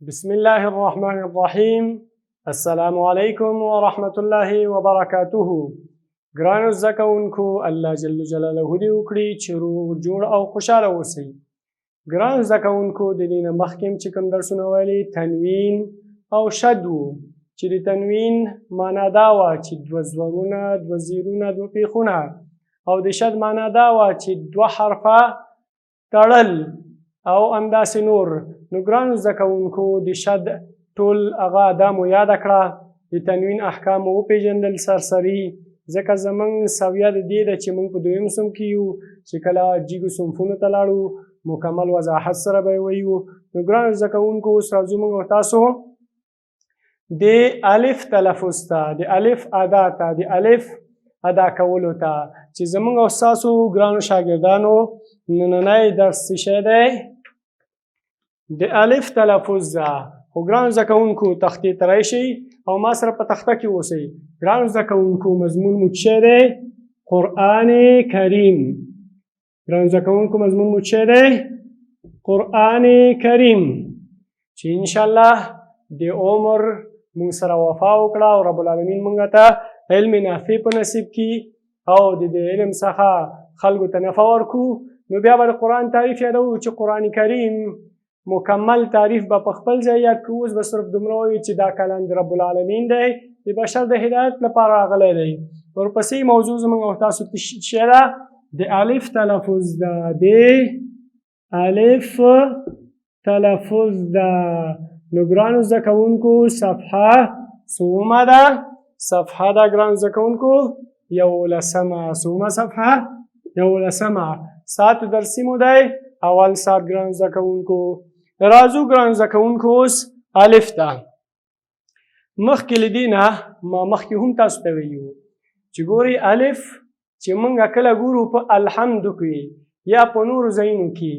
بسم الله الرحمن الرحیم. السلام علیکم ورحمة الله وبرکاته. ګرانو زده کوونکو، الله جل جلاله دې وکړي چې روغ جوړ او خوشحاله اوسئ. ګرانو زده کوونکو، د دې نه مخکې چې کوم درسونه ویلي تنوین او شد وو، چې د تنوین معنا دا وه چې دوه زورونه، دوه زیرونه، دوه پیښونه، او د شد معنا دا وه چې دوه حرفه تړل او همداسې نور. نو ګرانو زده کوونکو، د شد ټول هغه دا مو یاده کړه، د تنوین احکام مو وپېژندل سرسري، ځکه زموږ سویه د دې ده چې موږ په دویم صنف کې یو، چې کله جیږو صنفونو ته لاړو مکمل وضاحت سره به یې ویو. نو ګرانو زده کوونکو، اوس راځو موږ او تاسو د الف تلفظ ته، د الف ادا ته، د الف ادا کولو ته، چې زموږ او ستاسو ګرانو شاګردانو نننی درس څه شی دی؟ د الف تلفظ ده. خو ګرانو زده کوونکو، تختې ته راشئ او ما سره په تخته کې اوسئ. ګرانو زده کوونکو، مضمون مو څه دی؟ قرآن کریم. ګرانو زده کوونکو، مضمون مو څه دی؟ قرآن کریم، چې انشاءالله د عمر موږ سره وفا وکړه او رب العالمین موږ ته علم نافع په نصیب کړي او د دې علم څخه خلکو ته نفع ورکړو. نو بیا به د قرآن تعریف یادوو چې قرآن کریم مکمل تعریف به په خپل ځای یاد کړو. اوس به صرف دومره وایو چې دا کلام د رب العالمین دی، د بشر د هدایت لپاره راغلی دی. ورپسې موضوع زموږ او تاسو څه ده؟ د الف تلفظ ده. د الف تلفظ ده. نو ګرانو زده کوونکو، صفحه څومه ده؟ صفحه ده ګرانو زده کوونکو 11. څومه صفحه؟ 11. ساعت درسي مو دی اول ساعت. ګرانو زده کوونکو، راځو ګرانو زده کوونکو اوس الف ته. مخکې له دې نه ما مخکې هم تاسو ته ویلي وو چې ګورئ الف چې موږ کله ګورو په الحمدو کې یا په نورو ځایونو کې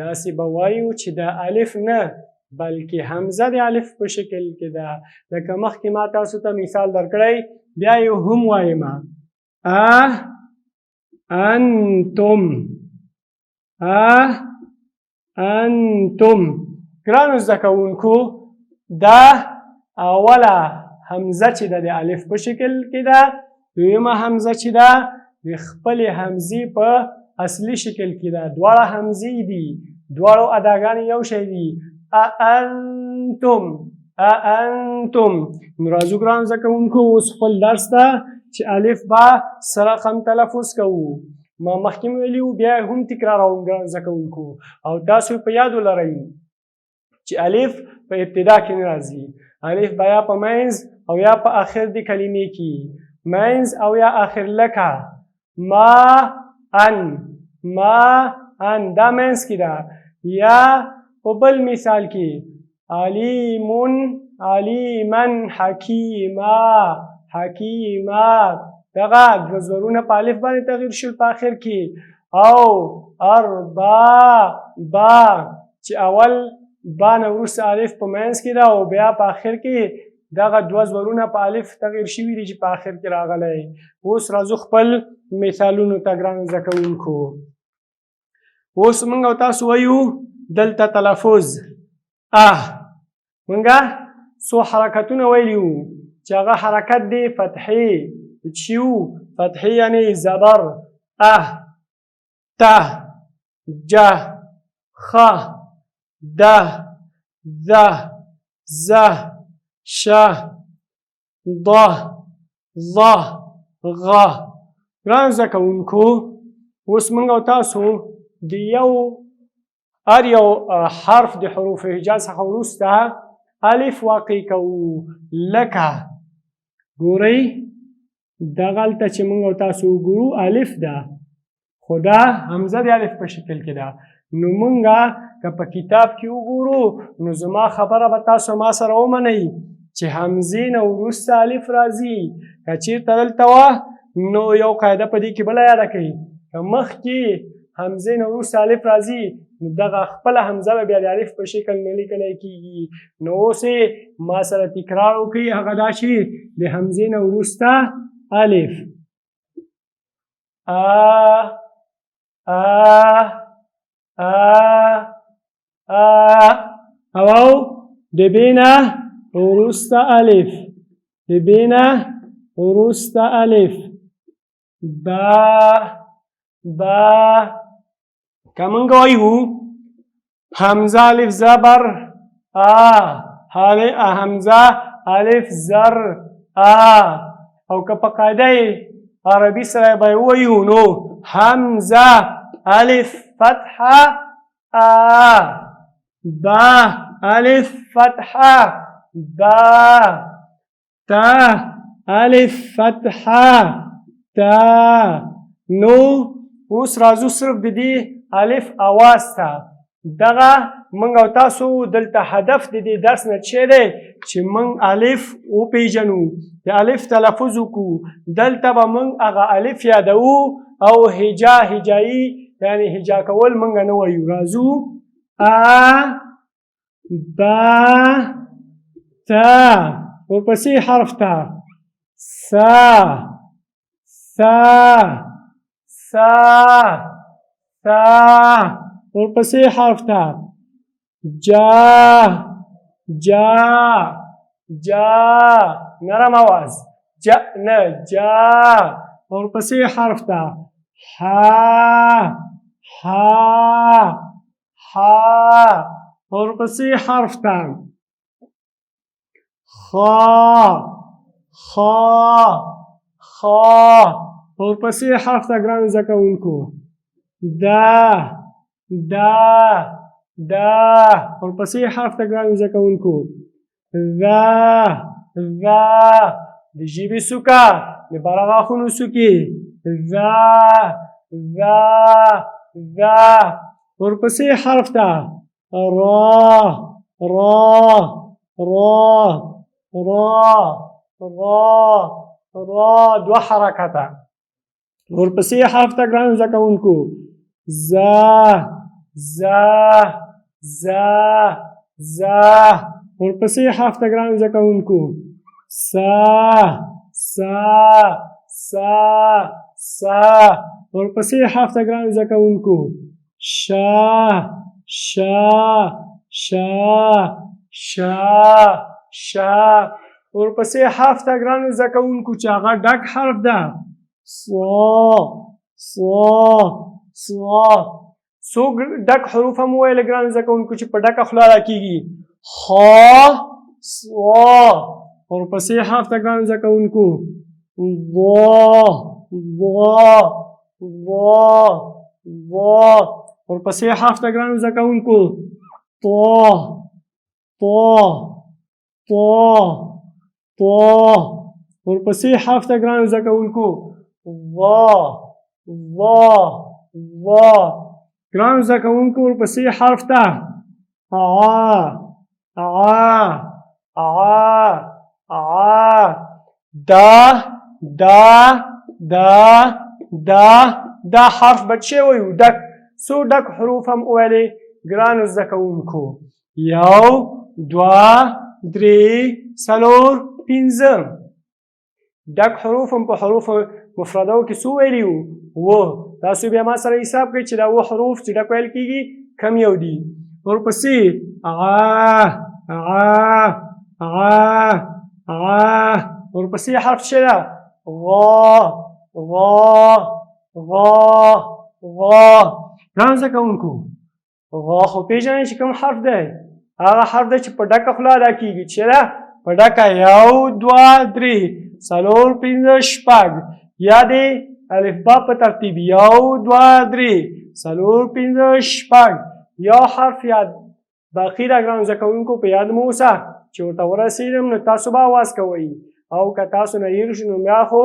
داسې به وایو چې دا الف نه بلکې حمزه د الف په شکل کې ده. لکه مخکې ما تاسو ته مثال درکړی، بیا یې هم وایم انتم انتم. ګرانو زده کوونکو، دا اوله حمزه چې ده د الف په شکل کې ده، دویمه حمزه چې ده د خپلې حمزې په اصلي شکل کې ده. دواړه حمزې دي، دواړو اداګانې یو شی دي. انتم انتم. نو راځو ګرانو زده کوونکو اوس خپل درس ته چې الف به سره خم تلفظ کوو. ما مخکې ویلي وو، بیا هم تکراروم ګرانو زده کوونکو، او تاسو په یاد ولرئ چې الف په ابتدا کې نه راځي. الف به یا په منځ او یا په آخر د کلمې کې، منځ او یا آخر. لکه ما ان، ما ان دا منځ کې ده. یا په بل مثال کې علیمون، علیمن، حکیما، حکیما. دغه دوه زورونه په الف باندې تغییر شول په آخر کې. او اربا، با چې اول با نه وروسته الف په منځ کې ده او بیا په آخر کې دغه دوه زورونه په الف تغییر شوي دي چې په آخر کې راغلی. اوس راځو خپل مثالونو ته ګرانو زده کوونکو. اوس موږ او تاسو وایو دلته تلفظ موږ څو حرکتونه ویلي وو چې هغه حرکت دی فتحې. چې وو فتحې یعنې زبر ته، جه، خه، ده، ذه، زه، شه، ضه، ظه، غه. ګرانو زده کوونکو، اوس موږ او تاسو د هر یو حرف د حروف هجا څخه وروسته الف واقع کوو. لکه ګورئ دغلته چې موږ او تاسو وګورو الف ده، خو دا حمزه د الف په شکل کې ده. نو موږ که په کتاب کې وګورو نو زما خبره به تاسو ما سره ومنئ چې حمزې نه وروسته الف راځي. که چېرته دلته وه نو یو قاعده په دې کې بله یاده کړئ، که مخکې حمزې نه وروسته الف راځي نو دغه خپله حمزه به بیا د الف په شکل نه لیکلی کېږي. نو اوس ما سره تکرار وکړئ، هغه دا چې د حمزې نه وروسته الف او د ب نه وروسته الف د ب نه وروسته الف با که موږ وایو همزه الف زبر همزه الف زر او که په قاعده عربي سره به وایو نو همزه الف فتحه با الف فتحه با تا الف فتحه تا نو اوس راځو صرف د دې الف اواز ته دغه موږ او تاسو دلته هدف د دې درس نه څه دی چې موږ الف وپیژنو د الف تلفظ وکړو دلته به موږ هغه الف یادوو او هجایي یعنی هجا کول موږ نه وایو راځو با تا ورپسې حرف تا سا ورپسې حرف تا جا نرم آواز جا ورپسې حرف تا ورپسې حرف تا ورپسې حرف تا ګرانو زده کوونکو دا ورپسې حرف ته ګرانو زده کوونکو د ژبې څوکه د بره غاښونو څوکې ورپسې حرف ته را دوه حرکته ورپسې حرف ته ګرانو زده کوونکو ورپسې حرف ته ګرانو زده کوونکو ورپسې حرف ته ګرانو زده کوونکو ورپسې حرف ته ګرانو زده کوونکو چې هغه ډک حرف ده څو ډک حروف هم وویل ګرانو زده کوونکو چې په ډکه خوله ادا کېږي ورپسې حرف ته ګرانو زده کوونکو ورپسې حرف ته ګرانو زده کوونکو ورپسې حرف ته ګرانو زده کوونکو ګرانو زده کوونکو ورپسې حرف ته دا حرف به څه وایو ډک څو ډک حروف هم وویلې ګرانو زده کوونکو 1 2 3 4 5 ډک حروف هم په حروف مفردو کې څو ویلي وو تاسو بیا ما سره حساب کړئ چې دا اووه حروف چې ډک ویل کېږي کم یو دي ورپسې ورپسې حرف څه ده ګرانو زده کوونکو خو پېژنئ چې کوم حرف دی هغه حرف دی چې په ډکه خوله ادا کېږي چې ده په ډکه 1 2 3 4 5 6 یا دې الفبا په ترتیب 1 2 3 4 5 6 یو حرف یاد باقي را ګرانو زده کوونکو په یاد مو اوسه چې ورته ورسېږم نو تاسو به اواز کوئ او که تاسو نه هېر شي نو بیا خو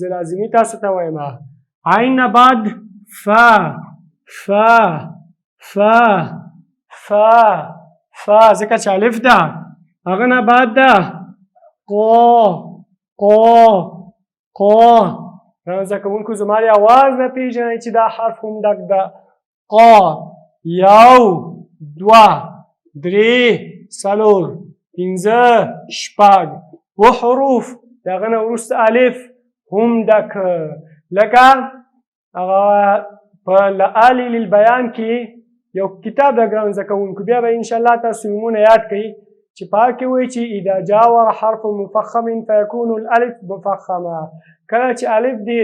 زه لازمي تاسو ته وایم عین نه بعد فا ځکه چې الف ده هغه نه بعد ده ګرانو زده کوونکو زما د اواز نه پېژنئ چې دا حرف هم ډک ده 1 2 3 4 5 6 و حروف د هغه نه وروسته الف هم ډک لکه هغه په لآلی للبیان کې یو کتاب د ګرانو زده کوونکو بیا به انشاءالله تاسو نومونه یاد کړئ چې پاکې وایي چې اذا جاور حرف مفخم فیکون الالف مفخمه. کله چې الف دی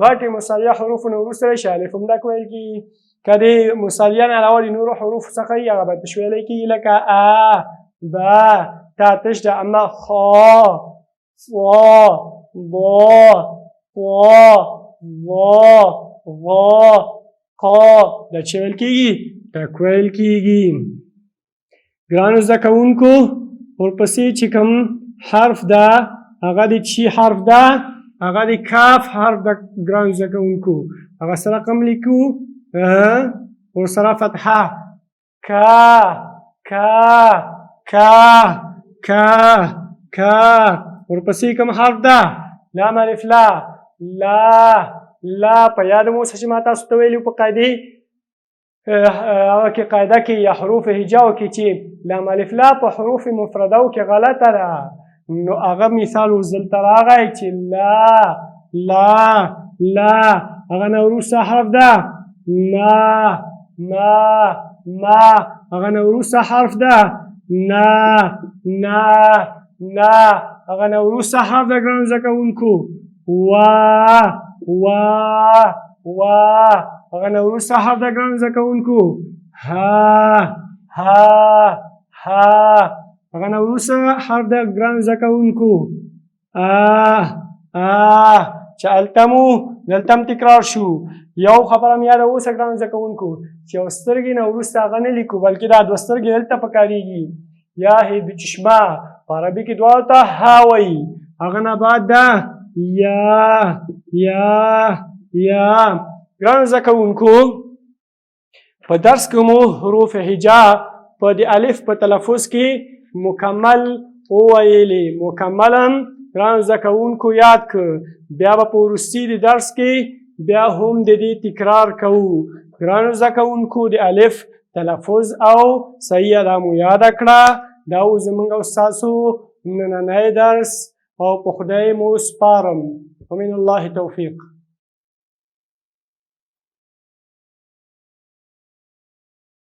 غټې مثالیه حروفو نه وروسته راشي الف همدک ویل کېږي. که د مثالیه نه علاوه د نورو حروفو څخه وي هغه به تش ویلی کېږي لکه ا با تا تش ده اما خا فا با قا وا غا قا دا چې ویل کېږي ټک ویل کېږي. ګرانو زده کوونکو ورپسې چې کوم حرف ده هغه د چی حرف ده هغه د کاف حرف ده. ګرانو زده کوونکو هغه سره رقم لیکو ورسره فتحه کا کا کا کا کا. ورپسې کوم حرف ده لام الف لا لا لا. په یاد مو اوسه چې ما تاسو ته ویلي په قاعدې هغه کې قاعده کې یا حروف هجاو کې چې لام الف لا په حروف مفردو کې غلطه ده نو هغه مثال اوس دلته راغی چې لا لا لا هغه نه وروسته حرف ده ما ما ما هغه نه وروسته حرف ده نا نا نا هغه نه وروسته حرف ده. ګرانو زده کوونکو وا وا وا هغه نه وروسته حرف ده. ګرانو زده کوونکو ها ها ها هغه نه وروسته حرف ده. ګرانو زده کوونکو چې هلته مو دلته هم تکرار شو. یو خبره مې یاده اوسه ګرانو زده کوونکو چې یو سترګې نه وروسته هغه نه لیکو بلکې دا دوه سترګې دلته پکارېږي. یا هی دو چشمه په عربي کې دواړو ته ها وایي. هغه نه بعد ده یا یا یا. ګرانو زده کوونکو په درس کې مو حروف هجا په د الف په تلفظ کې مکمل وویلې. مکملا ګرانو زده کوونکو یاد کړه. بیا به په وروستي د درس کې بیا هم د دې تکرار کوو. ګرانو زده کوونکو د الف تلفظ او صحیح ادا مو یاده کړه. دا و زموږ او ستاسو نننی درس او په خدای مو سپارم. ومن الله توفیق.